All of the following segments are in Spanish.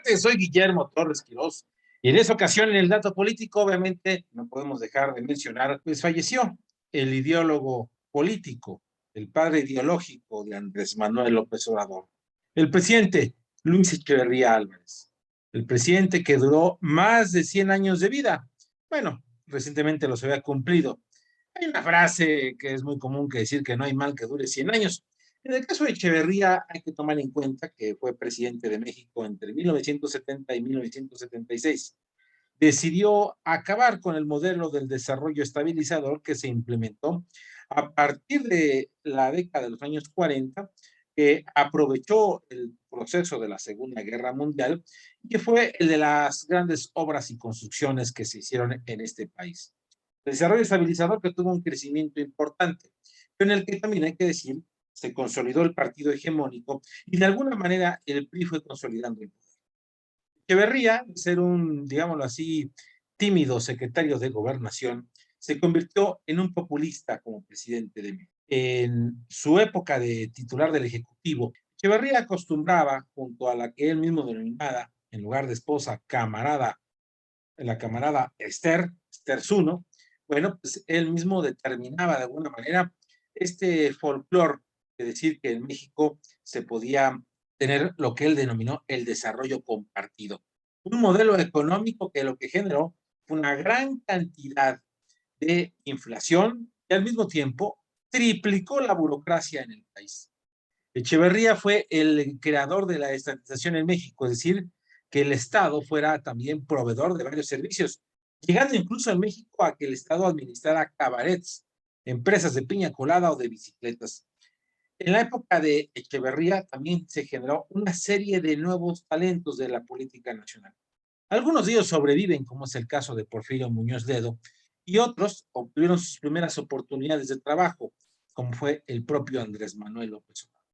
tardes, soy Guillermo Torres Quirós y en esta ocasión en el dato político obviamente no podemos dejar de mencionar, pues falleció el ideólogo político, el padre ideológico de Andrés Manuel López Obrador, el presidente Luis Echeverría Álvarez, el presidente que duró más de 100 años de vida. Bueno, recientemente los había cumplido. Hay una frase que es muy común que decir que no hay mal que dure 100 años. En el caso de Echeverría hay que tomar en cuenta que fue presidente de México entre 1970 y 1976. Decidió acabar con el modelo del desarrollo estabilizador que se implementó a partir de la década de los años 40, que aprovechó el proceso de la Segunda Guerra Mundial y que fue el de las grandes obras y construcciones que se hicieron en este país. El desarrollo estabilizador que tuvo un crecimiento importante, pero en el que también hay que decir se consolidó el partido hegemónico y de alguna manera el PRI fue consolidando el poder. Echeverría, de ser un, digámoslo así, tímido secretario de gobernación, se convirtió en un populista como presidente de México. En su época de titular del Ejecutivo, Echeverría acostumbraba, junto a la que él mismo denominaba, en lugar de esposa, camarada, la camarada Esther Zuno, bueno, pues él mismo determinaba de alguna manera este folclore de decir que en México se podía tener lo que él denominó el desarrollo compartido. Un modelo económico que lo que generó fue una gran cantidad de inflación y al mismo tiempo triplicó la burocracia en el país. Echeverría fue el creador de la estatización en México, es decir, que el Estado fuera también proveedor de varios servicios, llegando incluso en México a que el Estado administrara cabarets, empresas de piña colada o de bicicletas. En la época de Echeverría también se generó una serie de nuevos talentos de la política nacional. Algunos de ellos sobreviven, como es el caso de Porfirio Muñoz Ledo, y otros obtuvieron sus primeras oportunidades de trabajo, como fue el propio Andrés Manuel López Obrador.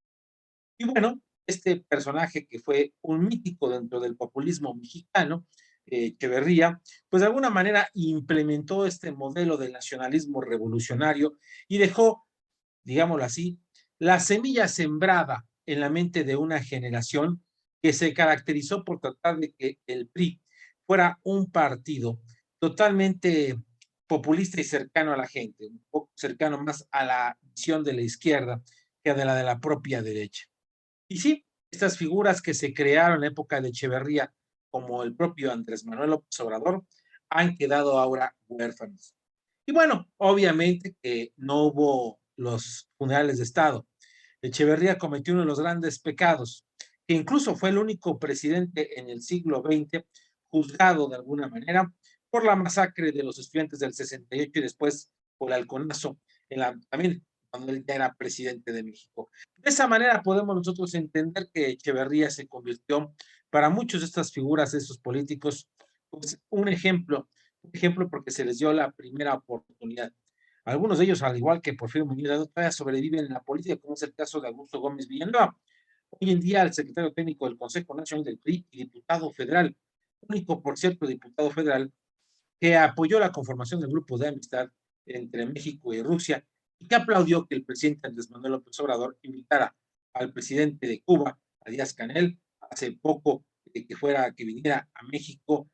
Y bueno, este personaje que fue un mítico dentro del populismo mexicano, Echeverría, pues de alguna manera implementó este modelo del nacionalismo revolucionario y dejó, digámoslo así, la semilla sembrada en la mente de una generación que se caracterizó por tratar de que el PRI fuera un partido totalmente populista y cercano a la gente, un poco cercano más a la visión de la izquierda que a de la propia derecha. Y sí, estas figuras que se crearon en la época de Echeverría, como el propio Andrés Manuel López Obrador, han quedado ahora huérfanos. Y bueno, obviamente que no hubo los funerales de Estado. Echeverría cometió uno de los grandes pecados, que incluso fue el único presidente en el siglo XX juzgado de alguna manera por la masacre de los estudiantes del 68 y después por el halconazo, también cuando él ya era presidente de México. De esa manera podemos nosotros entender que Echeverría se convirtió para muchos de estas figuras, de estos políticos, pues un ejemplo porque se les dio la primera oportunidad. Algunos de ellos, al igual que Porfirio Muñoz Ledo, todavía sobreviven en la política, como es el caso de Augusto Gómez Villanueva. Hoy en día, el secretario técnico del Consejo Nacional del PRI y diputado federal, único, por cierto, diputado federal, que apoyó la conformación del grupo de amistad entre México y Rusia y que aplaudió que el presidente Andrés Manuel López Obrador invitara al presidente de Cuba, a Díaz-Canel, hace poco que viniera a México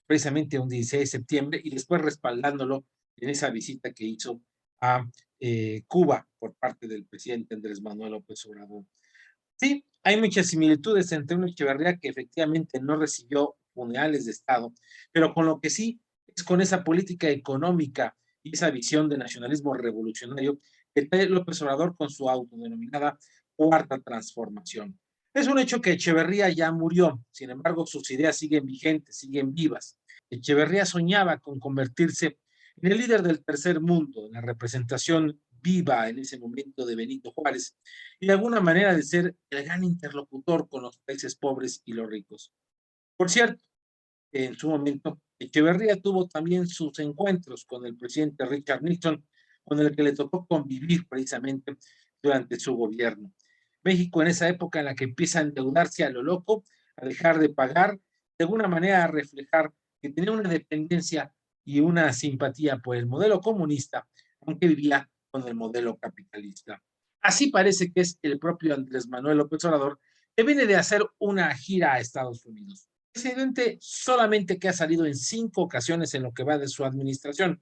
precisamente un 16 de septiembre y después respaldándolo en esa visita que hizo a Cuba por parte del presidente Andrés Manuel López Obrador. Sí, hay muchas similitudes entre una Echeverría que efectivamente no recibió funerales de Estado, pero con lo que sí es con esa política económica y esa visión de nacionalismo revolucionario que trae López Obrador con su autodenominada cuarta transformación. Es un hecho que Echeverría ya murió, sin embargo sus ideas siguen vigentes, siguen vivas. Echeverría soñaba con convertirse en el líder del tercer mundo, en la representación viva en ese momento de Benito Juárez, y de alguna manera de ser el gran interlocutor con los países pobres y los ricos. Por cierto, en su momento, Echeverría tuvo también sus encuentros con el presidente Richard Nixon, con el que le tocó convivir precisamente durante su gobierno. México en esa época en la que empieza a endeudarse a lo loco, a dejar de pagar, de alguna manera a reflejar que tenía una dependencia y una simpatía por el modelo comunista, aunque vivía con el modelo capitalista. Así parece que es el propio Andrés Manuel López Obrador que viene de hacer una gira a Estados Unidos. El presidente solamente que ha salido en 5 ocasiones en lo que va de su administración,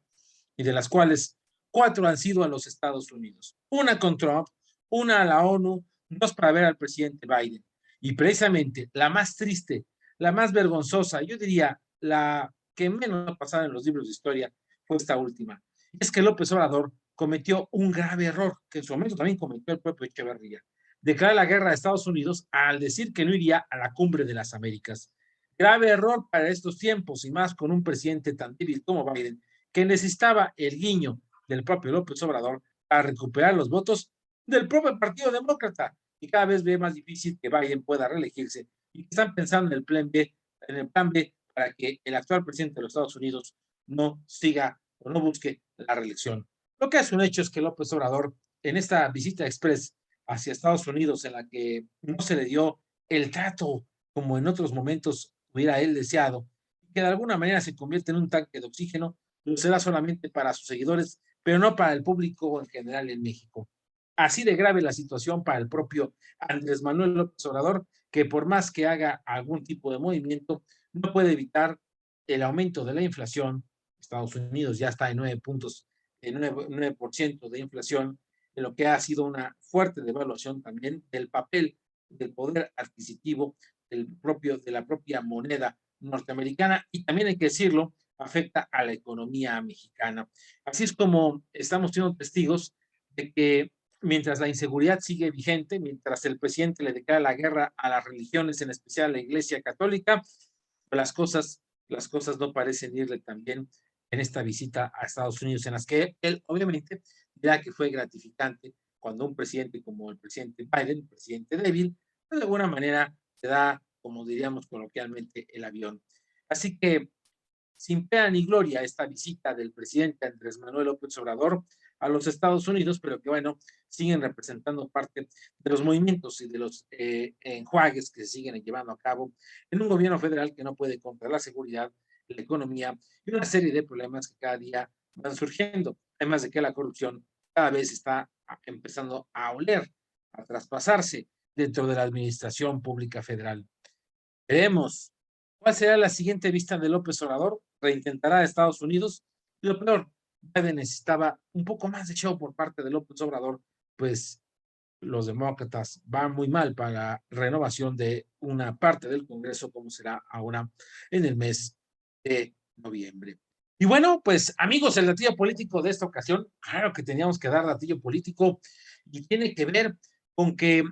y de las cuales 4 han sido a los Estados Unidos. Una con Trump, una a la ONU, 2 para ver al presidente Biden. Y precisamente la más triste, la más vergonzosa, yo diría la que menos ha pasado en los libros de historia, fue esta última. Es que López Obrador cometió un grave error, que en su momento también cometió el propio Echeverría. Declara la guerra a Estados Unidos al decir que no iría a la cumbre de las Américas. Grave error para estos tiempos y más con un presidente tan débil como Biden, que necesitaba el guiño del propio López Obrador para recuperar los votos del propio Partido Demócrata. Y cada vez ve más difícil que Biden pueda reelegirse y que están pensando en el plan B para que el actual presidente de los Estados Unidos no siga o no busque la reelección. Lo que es un hecho es que López Obrador, en esta visita express hacia Estados Unidos, en la que no se le dio el trato como en otros momentos hubiera él deseado, que de alguna manera se convierte en un tanque de oxígeno, lo será solamente para sus seguidores, pero no para el público en general en México. Así de grave la situación para el propio Andrés Manuel López Obrador, que por más que haga algún tipo de movimiento, no puede evitar el aumento de la inflación. Estados Unidos ya está en 9 puntos, en 9% de inflación, en lo que ha sido una fuerte devaluación también del papel del poder adquisitivo de la propia moneda norteamericana, y también hay que decirlo, afecta a la economía mexicana. Así es como estamos siendo testigos de que mientras la inseguridad sigue vigente, mientras el presidente le declara la guerra a las religiones, en especial a la Iglesia Católica, las cosas, las cosas no parecen irle tan bien en esta visita a Estados Unidos, en las que él obviamente dirá que fue gratificante cuando un presidente como el presidente Biden, un presidente débil, de alguna manera te da, como diríamos coloquialmente, el avión. Así que sin pena ni gloria esta visita del presidente Andrés Manuel López Obrador a los Estados Unidos, pero que bueno, siguen representando parte de los movimientos y de los enjuagues que se siguen llevando a cabo en un gobierno federal que no puede contra la seguridad, la economía y una serie de problemas que cada día van surgiendo. Además de que la corrupción cada vez está empezando a oler, a traspasarse dentro de la administración pública federal. Veremos cuál será la siguiente vista de López Obrador. Reintentará a Estados Unidos. Y lo peor, Biden necesitaba un poco más de show por parte de López Obrador, pues los demócratas van muy mal para la renovación de una parte del Congreso, como será ahora en el mes de noviembre. Y bueno, pues amigos, el datillo político de esta ocasión, claro que teníamos que dar datillo político y tiene que ver con que,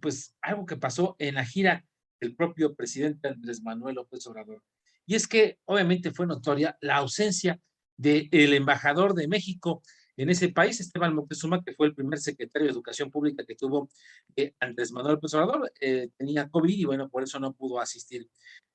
pues algo que pasó en la gira del propio presidente Andrés Manuel López Obrador. Y es que obviamente fue notoria la ausencia del embajador de México en ese país, Esteban Moctezuma, que fue el primer secretario de Educación Pública que tuvo Andrés Manuel López Obrador, tenía COVID y bueno, por eso no pudo asistir.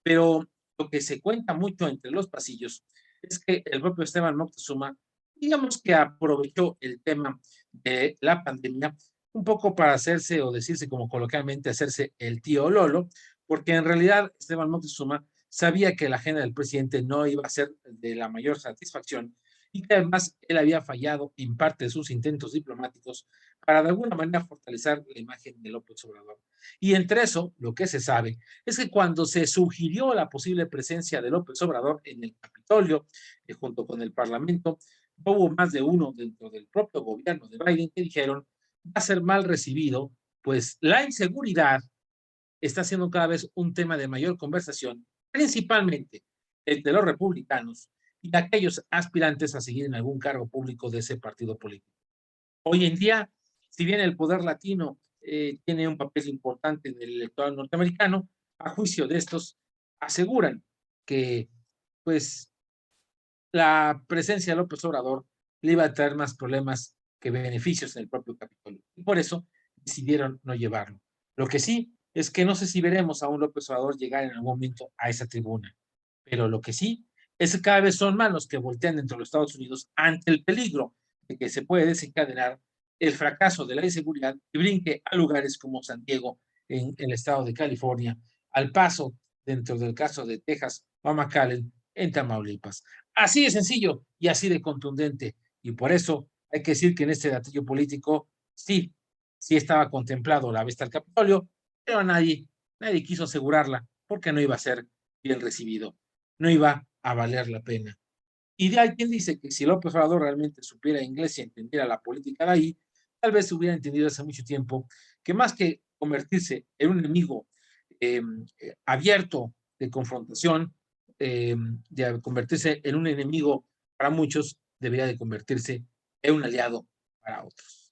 Pero lo que se cuenta mucho entre los pasillos es que el propio Esteban Moctezuma, digamos que aprovechó el tema de la pandemia un poco para hacerse, o decirse como coloquialmente, hacerse el tío Lolo, porque en realidad Esteban Moctezuma sabía que la agenda del presidente no iba a ser de la mayor satisfacción y que además él había fallado en parte de sus intentos diplomáticos para de alguna manera fortalecer la imagen de López Obrador. Y entre eso, lo que se sabe es que cuando se sugirió la posible presencia de López Obrador en el Capitolio, junto con el Parlamento, hubo más de uno dentro del propio gobierno de Biden que dijeron va a ser mal recibido, pues la inseguridad está siendo cada vez un tema de mayor conversación, principalmente entre los republicanos y aquellos aspirantes a seguir en algún cargo público de ese partido político. Hoy en día, si bien el poder latino tiene un papel importante en el electorado norteamericano, a juicio de estos, aseguran que pues la presencia de López Obrador le iba a traer más problemas que beneficios en el propio Capitolio. Y por eso decidieron no llevarlo. Lo que sí es que no sé si veremos a un López Obrador llegar en algún momento a esa tribuna, pero lo que sí es que cada vez son más los que voltean dentro de los Estados Unidos ante el peligro de que se puede desencadenar el fracaso de la inseguridad y brinque a lugares como San Diego en el estado de California, al paso dentro del caso de Texas o McAllen en Tamaulipas. Así de sencillo y así de contundente. Y por eso hay que decir que en este gatillo político sí estaba contemplado la vista al Capitolio, pero nadie quiso asegurarla porque no iba a ser bien recibido, no iba a valer la pena. Y hay quien dice que si López Obrador realmente supiera inglés y entendiera la política de ahí, tal vez hubiera entendido hace mucho tiempo que más que convertirse en un enemigo abierto de confrontación, de convertirse en un enemigo para muchos, debería de convertirse en un aliado para otros.